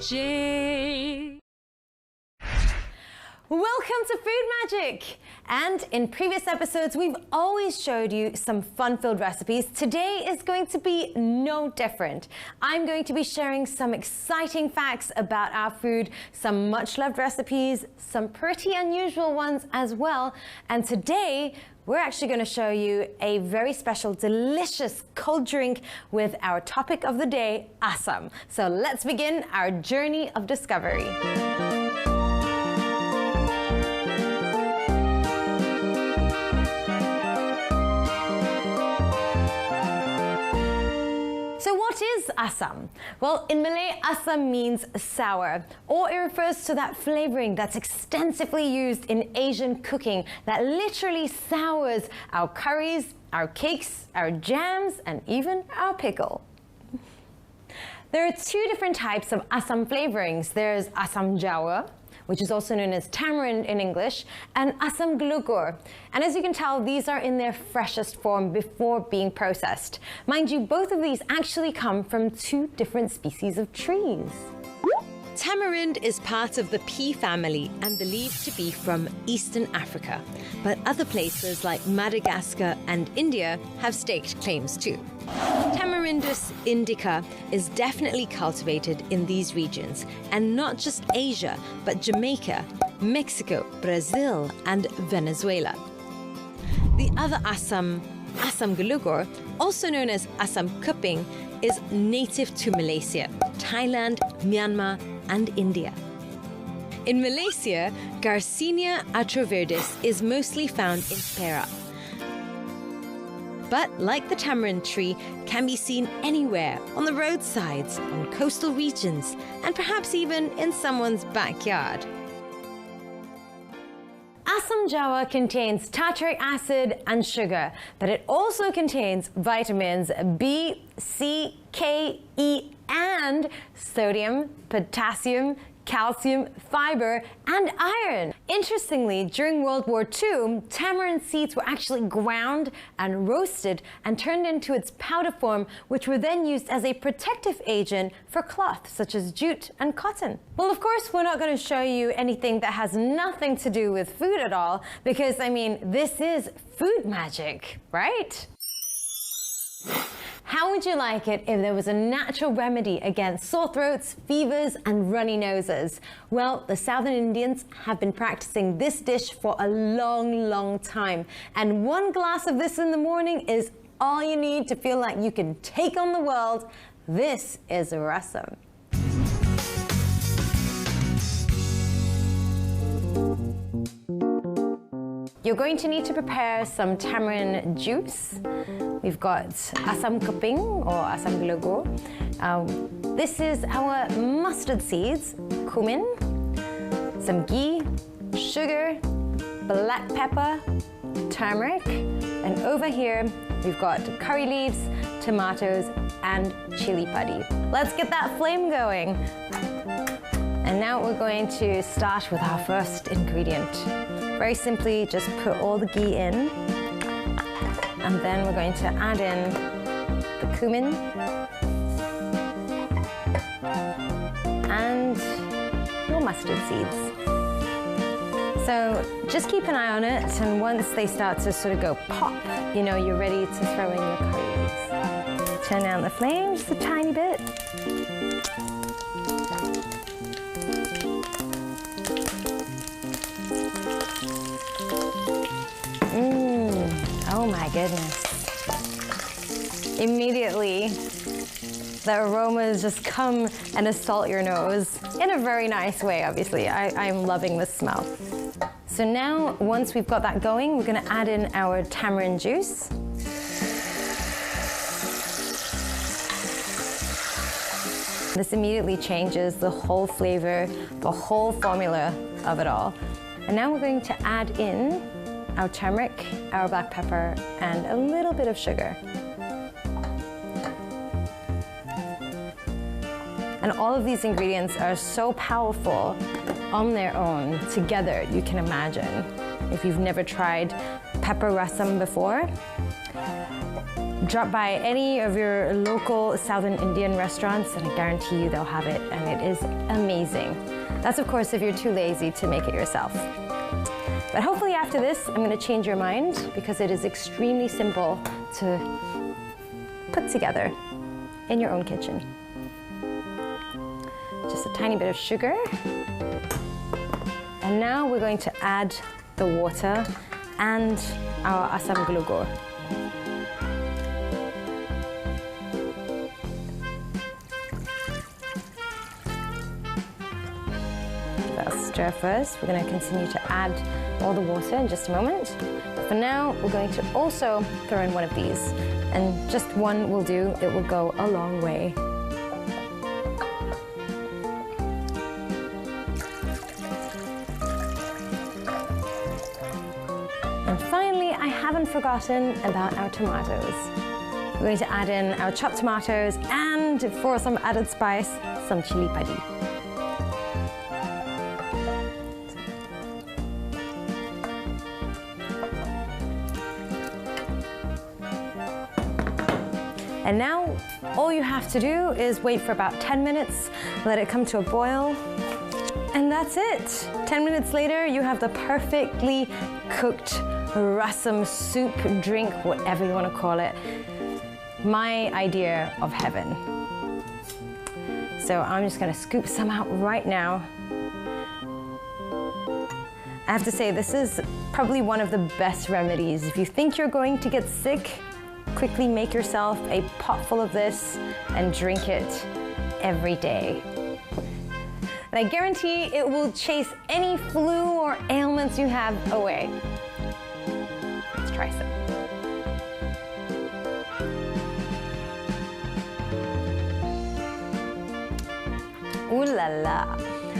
J. Welcome to Food Magic! And in previous episodes, we've always showed you some fun-filled recipes. Today is going to be no different. I'm going to be sharing some exciting facts about our food, some much-loved recipes, some pretty unusual ones as well. And today, we're actually going to show you a very special, delicious cold drink with our topic of the day, Assam. So let's begin our journey of discovery. So what is Assam? Well, in Malay, Assam means sour, or it refers to that flavoring that's extensively used in Asian cooking that literally sours our curries, our cakes, our jams, and even our pickle. There are two different types of Assam flavorings. There's Assam Jawa, which is also known as tamarind in English, and Assam Glugur. And as you can tell, these are in their freshest form before being processed. Mind you, both of these actually come from two different species of trees. Tamarind is part of the pea family and believed to be from Eastern Africa, but other places like Madagascar and India have staked claims too. Tamarindus indica is definitely cultivated in these regions, and not just Asia, but Jamaica, Mexico, Brazil, and Venezuela. The other Assam, Assam Glugur, also known as Assam Kuping, is native to Malaysia, Thailand, Myanmar, and India. In Malaysia, Garcinia atroverdis is mostly found in Perak. But like the tamarind tree, can be seen anywhere, on the roadsides, on coastal regions, and perhaps even in someone's backyard. Assam Jawa contains tartaric acid and sugar, but it also contains vitamins B, C, K, E, and sodium, potassium, calcium, fiber, and iron. Interestingly, during World War II, tamarind seeds were actually ground and roasted and turned into its powder form, which were then used as a protective agent for cloth, such as jute and cotton. Well, of course, we're not going to show you anything that has nothing to do with food at all, because, I mean, this is food magic, right? How would you like it if there was a natural remedy against sore throats, fevers, and runny noses? Well, the Southern Indians have been practicing this dish for a long, long time. And one glass of this in the morning is all you need to feel like you can take on the world. This is rasam. You're going to need to prepare some tamarind juice. We've got Assam Kuping or Assam Glugur. This is our mustard seeds, cumin, some ghee, sugar, black pepper, turmeric, and over here we've got curry leaves, tomatoes, and chili padi. Let's get that flame going. And now we're going to start with our first ingredient. Very simply, just put all the ghee in, and then we're going to add in the cumin and your mustard seeds. So just keep an eye on it, and once they start to sort of go pop, you know you're ready to throw in your curry leaves. Turn down the flame just a tiny bit. Oh my goodness. Immediately, the aromas just come and assault your nose in a very nice way, obviously. I'm loving the smell. So now, once we've got that going, we're gonna add in our tamarind juice. This immediately changes the whole flavor, the whole formula of it all. And now we're going to add in our turmeric, our black pepper, and a little bit of sugar. And all of these ingredients are so powerful on their own, together, you can imagine. If you've never tried pepper rasam before, Drop by any of your local Southern Indian restaurants and I guarantee you they'll have it, and it is amazing. That's of course if you're too lazy to make it yourself. But hopefully after this, I'm gonna change your mind because it is extremely simple to put together in your own kitchen. Just a tiny bit of sugar. And now we're going to add the water and our asam glugur. Stir first. We're going to continue to add all the water in just a moment. But for now, we're going to also throw in one of these. And just one will do. It will go a long way. And finally, I haven't forgotten about our tomatoes. We're going to add in our chopped tomatoes and, for some added spice, some chili padi. And now, all you have to do is wait for about 10 minutes, let it come to a boil, and that's it. 10 minutes later, you have the perfectly cooked rasam soup, drink, whatever you want to call it. My idea of heaven. So I'm just gonna scoop some out right now. I have to say, this is probably one of the best remedies. If you think you're going to get sick, quickly make yourself a pot full of this and drink it every day. And I guarantee it will chase any flu or ailments you have away. Let's try some. Ooh la la.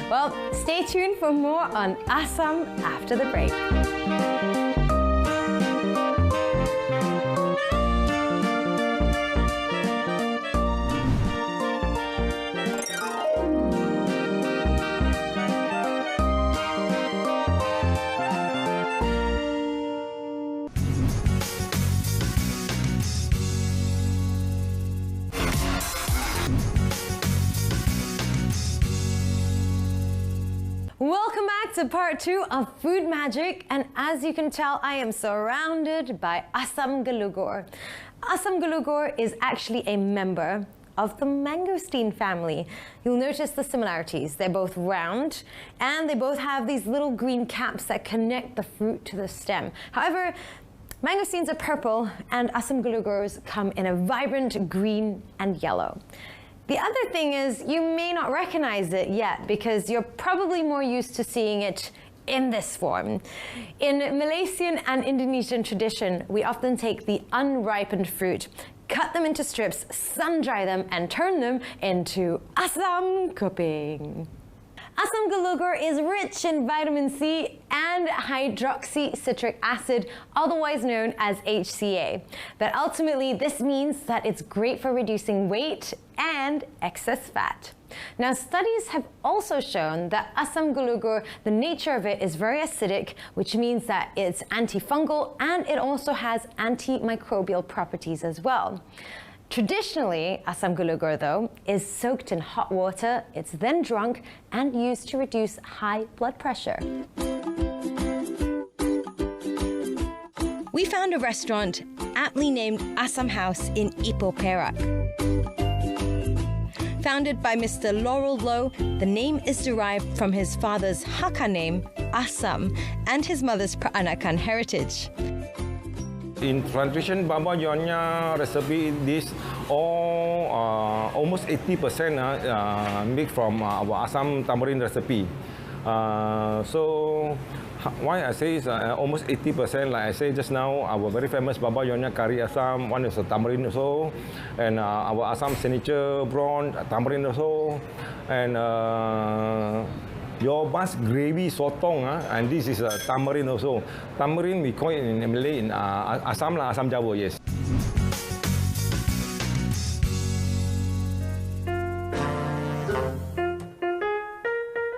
Well, stay tuned for more on Assam after the break. Welcome back to part 2 of Food Magic, and as you can tell, I am surrounded by asam glugur. Asam glugur is actually a member of the mangosteen family. You'll notice the similarities. They're both round and they both have these little green caps that connect the fruit to the stem. However, mangosteens are purple and asam glugurs come in a vibrant green and yellow. The other thing is you may not recognize it yet because you're probably more used to seeing it in this form. In Malaysian and Indonesian tradition, we often take the unripened fruit, cut them into strips, sun-dry them, and turn them into asam kuping. Asam glugur is rich in vitamin C and hydroxycitric acid, otherwise known as HCA. But ultimately, this means that it's great for reducing weight and excess fat. Now, studies have also shown that asam glugur, the nature of it is very acidic, which means that it's antifungal and it also has antimicrobial properties as well. Traditionally, asam glugur, though, is soaked in hot water, it's then drunk and used to reduce high blood pressure. We found a restaurant aptly named Asam House in Ipoh, Perak. Founded by Mr. Laurel Low, the name is derived from his father's Hakka name, Asam, and his mother's Peranakan heritage. In tradition, Baba Yonya recipe, this all almost 80% made from our Assam tamarind recipe. So why I say is almost 80%, like I say just now, our very famous Baba Yonya curry Assam, one is a tamarind also, and our Assam signature prawn, tamarind also, and your bas gravy sotong, and this is tamarind also. Tamarind we call it in Malay in Assam, Assam Jawa, yes.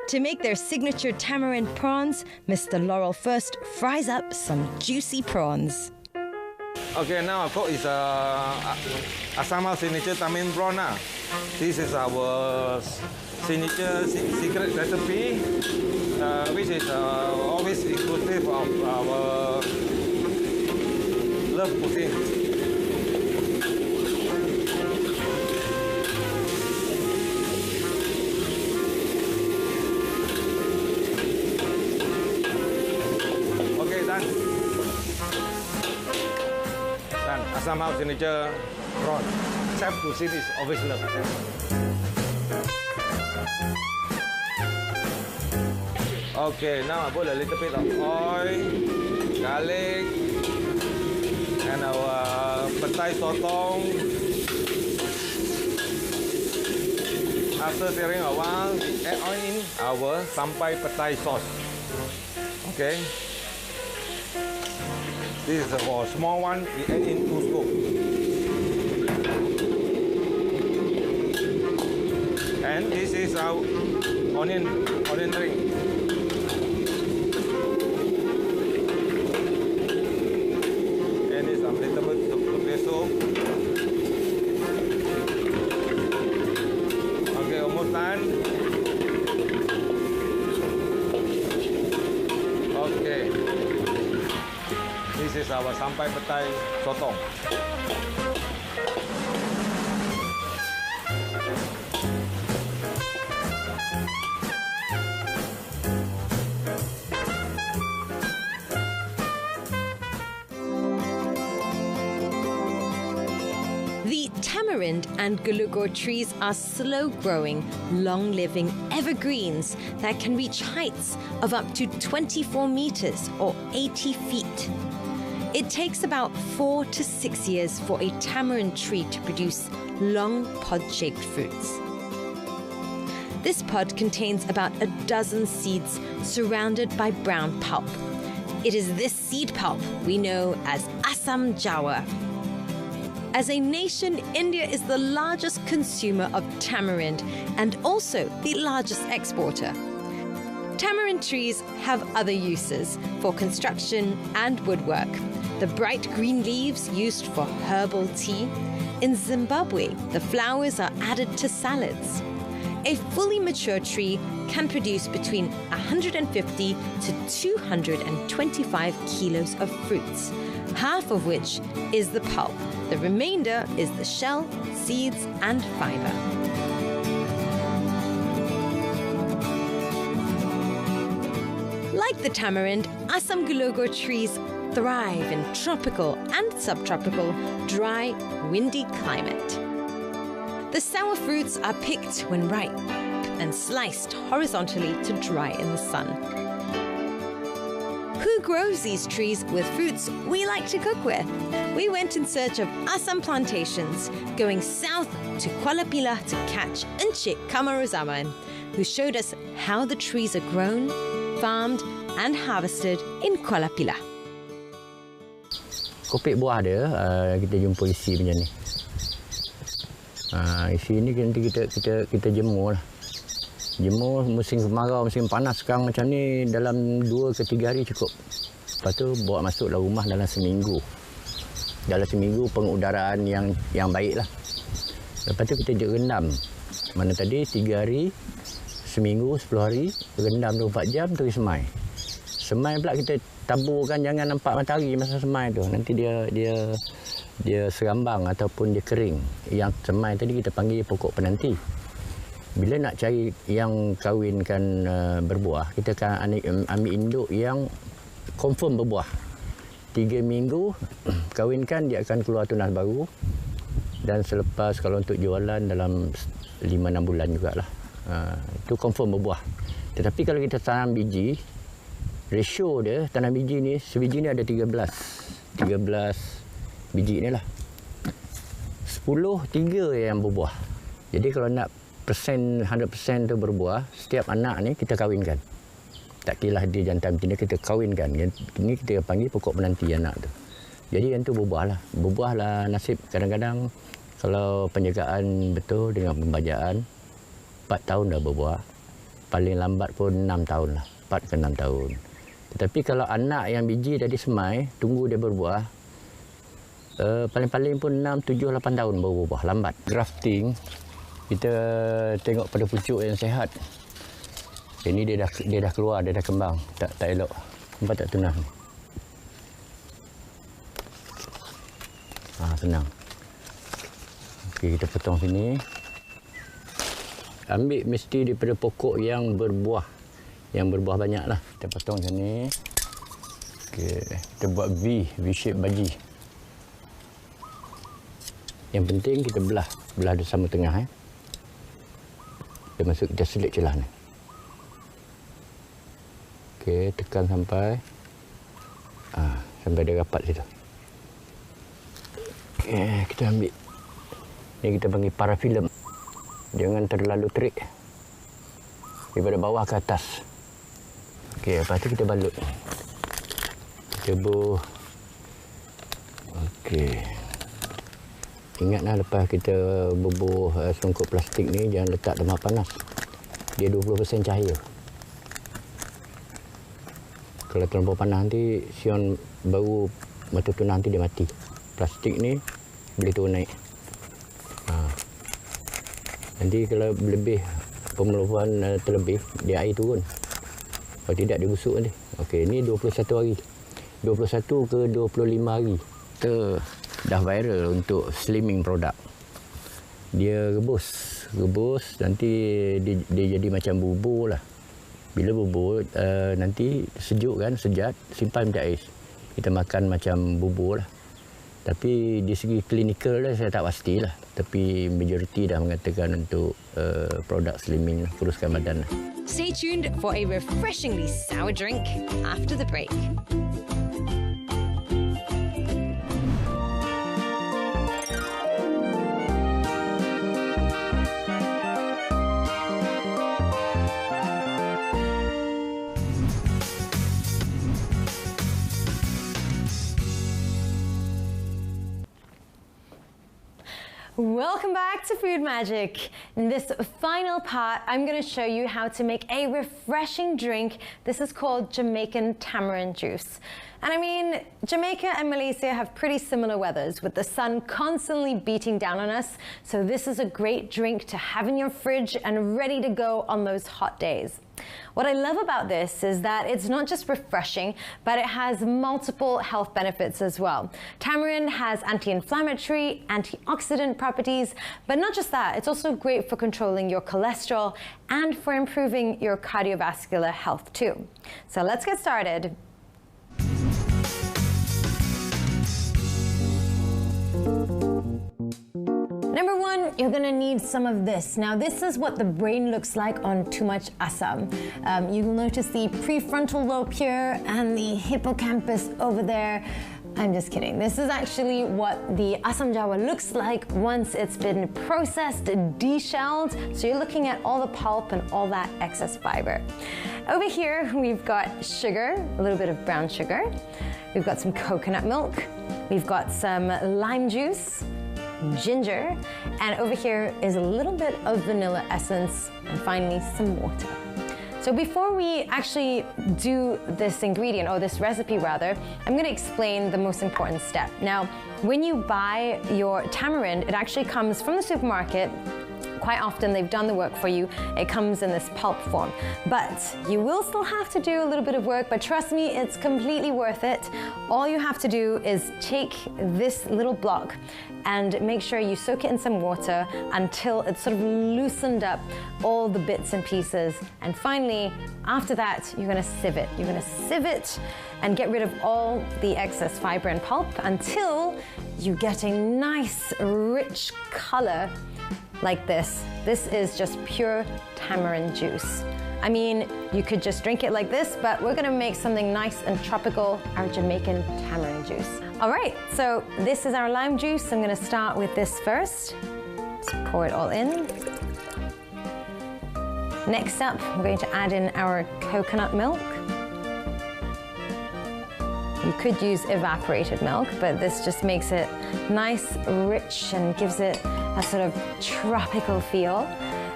To make their signature tamarind prawns, Mr. Laurel first fries up some juicy prawns. Okay, now our cook is Assam House signature tamarind prawn. This is our signature secret recipe, which is always inclusive of our love cooking. Okay, done. Done. Assam House signature prawn. Chef cuisine is always love. Okay, now I put a little bit of oil, garlic, and our petai sotong. After stirring a while, we add on in our sampai petai sauce. Okay. This is for a small one, we add in 2 scoops. And this is our onion ring. And it's a little bit of pesto. Okay, almost done. Okay. This is our sampai petai sotong. The tamarind and gulugor trees are slow-growing, long-living evergreens that can reach heights of up to 24 meters or 80 feet. It takes about 4 to 6 years for a tamarind tree to produce long pod-shaped fruits. This pod contains about a dozen seeds surrounded by brown pulp. It is this seed pulp we know as Assam Jawa. As a nation, India is the largest consumer of tamarind and also the largest exporter. Tamarind trees have other uses for construction and woodwork. The bright green leaves used for herbal tea. In Zimbabwe, the flowers are added to salads. A fully mature tree can produce between 150 to 225 kilos of fruits, half of which is the pulp. The remainder is the shell, seeds, and fiber. Like the tamarind, Assam gulugor trees thrive in tropical and subtropical, dry, windy climate. The sour fruits are picked when ripe and sliced horizontally to dry in the sun. Who grows these trees with fruits we like to cook with? We went in search of Assam plantations, going south to Kuala Pilah to catch Encik Kamaruzaman, who showed us how the trees are grown, farmed and harvested in Kuala Pilah. Kopek buah dia, kita jumpa isi macam ni. Isi ni nanti kita jemur lah. Jemur musim kemarau, musim panas sekarang macam ni dalam 2 ke 3 hari cukup. Lepas tu bawa masuk dalam rumah dalam seminggu. Dalam seminggu pengudaraan yang baik lah. Lepas tu kita rendam. Mana tadi 3 hari, seminggu, 10 hari, rendam 24 jam, terus semai. Semai pula kita taburkan, jangan nampak matahari masa semai tu. Nanti dia serambang ataupun dia kering. Yang semai tadi kita panggil pokok penanti. Bila nak cari yang kahwinkan berbuah, kita akan ambil induk yang confirm berbuah. 3 minggu kahwinkan, dia akan keluar tunas baru. Dan selepas kalau untuk jualan dalam 5-6 bulan jugalah. Itu confirm berbuah. Tetapi kalau kita tanam biji, ratio dia tanam biji ni, sebiji ni ada 13 biji ni lah. 10, 3 yang berbuah. Jadi kalau nak 100% tu berbuah, setiap anak ni kita kahwinkan. Tak kira dia jantan betina, kita kahwinkan. Ini kita panggil pokok penanti anak tu. Jadi yang tu berbuah lah. Berbuah lah nasib. Kadang-kadang kalau penjagaan betul dengan pembajaan, 4 tahun dah berbuah. Paling lambat pun 6 tahun lah. 4 ke 6 tahun. Tetapi kalau anak yang biji tadi semai, tunggu dia berbuah, Paling-paling pun 6, 7, 8 tahun baru berbuah, lambat. Grafting, kita tengok pada pucuk yang sihat. Ini dia dah keluar, dia dah kembang, tak elok. Nampak tak tunang ni? Senang. Okey, kita potong sini. Ambil mesti daripada pokok yang berbuah. Yang berbuah banyak lah. Kita potong macam ni. Okey, kita buat V shape baji. Yang penting kita belah dia sama tengah. Dia masuk, kita selit celah ni. Okey, tekan sampai dia rapat situ. Okey, kita ambil. Ni kita panggil parafilm. Jangan terlalu terik. Daripada bawah ke atas. Okey, lepas tu kita balut. Tebuh. Okey. Ingatlah lepas kita bubuh songkok plastik ni, jangan letak tempat panas. Dia 20% cahaya. Kalau terlalu panas nanti, sion bau mata tunang nanti dia mati. Plastik ni boleh turun naik. Nanti kalau lebih pemeluhan terlebih, dia air turun. Kalau tidak, dia busuk nanti. Okey, ni 21 hari. 21 ke 25 hari. Kita dah viral untuk slimming produk. Dia rebus, nanti dia jadi macam bubur lah. Bila bubur, nanti sejuk kan, sejat, simpan macam ais. Kita makan macam bubur lah. Tapi di segi klinikal saya tak pastilah. Tapi majoriti dah mengatakan untuk produk slimming, kuruskan badan. Stay tuned for a refreshingly sour drink after the break. Welcome back to Food Magic. In this final part, I'm going to show you how to make a refreshing drink. This is called Jamaican tamarind juice. And I mean, Jamaica and Malaysia have pretty similar weathers, with the sun constantly beating down on us. So this is a great drink to have in your fridge and ready to go on those hot days. What I love about this is that it's not just refreshing, but it has multiple health benefits as well. Tamarind has anti-inflammatory, antioxidant properties, but not just that, it's also great for controlling your cholesterol and for improving your cardiovascular health too. So let's get started. Number one, you're gonna need some of this. Now, this is what the brain looks like on too much asam. You'll notice the prefrontal lobe here and the hippocampus over there. I'm just kidding. This is actually what the asam jawa looks like once it's been processed, deshelled. So you're looking at all the pulp and all that excess fiber. Over here, we've got sugar, a little bit of brown sugar. We've got some coconut milk. We've got some lime juice, ginger, and over here is a little bit of vanilla essence, and finally some water. So before we actually do this ingredient, or this recipe rather, I'm going to explain the most important step. Now, when you buy your tamarind, it actually comes from the supermarket. Quite often they've done the work for you. It comes in this pulp form. But you will still have to do a little bit of work, but trust me, it's completely worth it. All you have to do is take this little block and make sure you soak it in some water until it's sort of loosened up all the bits and pieces. And finally, after that, you're gonna sieve it. You're gonna sieve it and get rid of all the excess fiber and pulp until you get a nice, rich color like this. This is just pure tamarind juice. I mean, you could just drink it like this, but we're gonna make something nice and tropical, our Jamaican tamarind juice. All right, so this is our lime juice. I'm gonna start with this first. Just pour it all in. Next up, we're going to add in our coconut milk. You could use evaporated milk, but this just makes it nice, rich, and gives it a sort of tropical feel.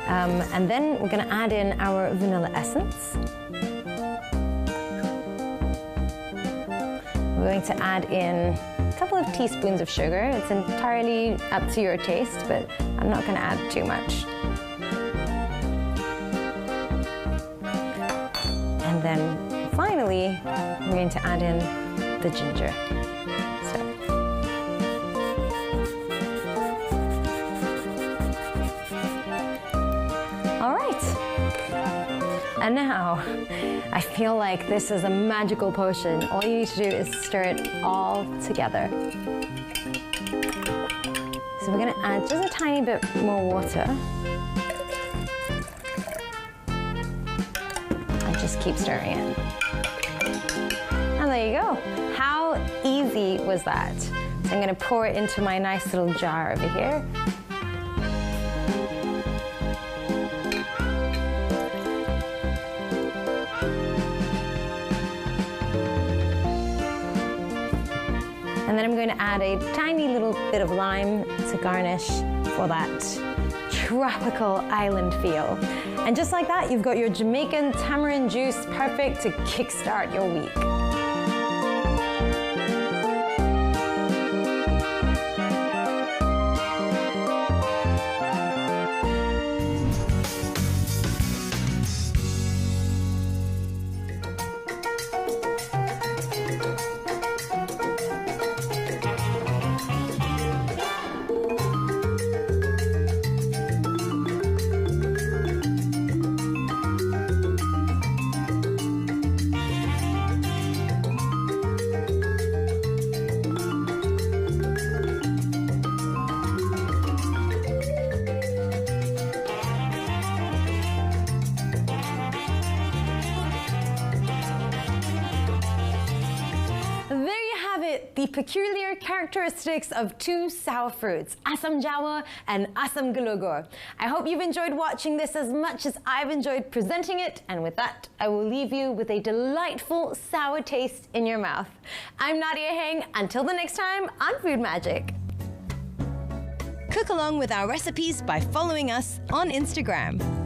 And then we're going to add in our vanilla essence. We're going to add in a couple of teaspoons of sugar. It's entirely up to your taste, but I'm not going to add too much. And then finally, I'm going to add in the ginger. All right. And now, I feel like this is a magical potion. All you need to do is stir it all together. So we're gonna add just a tiny bit more water. And just keep stirring it. And there you go. How easy was that? So I'm gonna pour it into my nice little jar over here. And then I'm going to add a tiny little bit of lime to garnish for that tropical island feel. And just like that, you've got your Jamaican tamarind juice, perfect to kickstart your week. The peculiar characteristics of two sour fruits, Asam Jawa and Asam Gelogur. I hope you've enjoyed watching this as much as I've enjoyed presenting it, and with that, I will leave you with a delightful sour taste in your mouth. I'm Nadia Heng. Until the next time on Food Magic. Cook along with our recipes by following us on Instagram.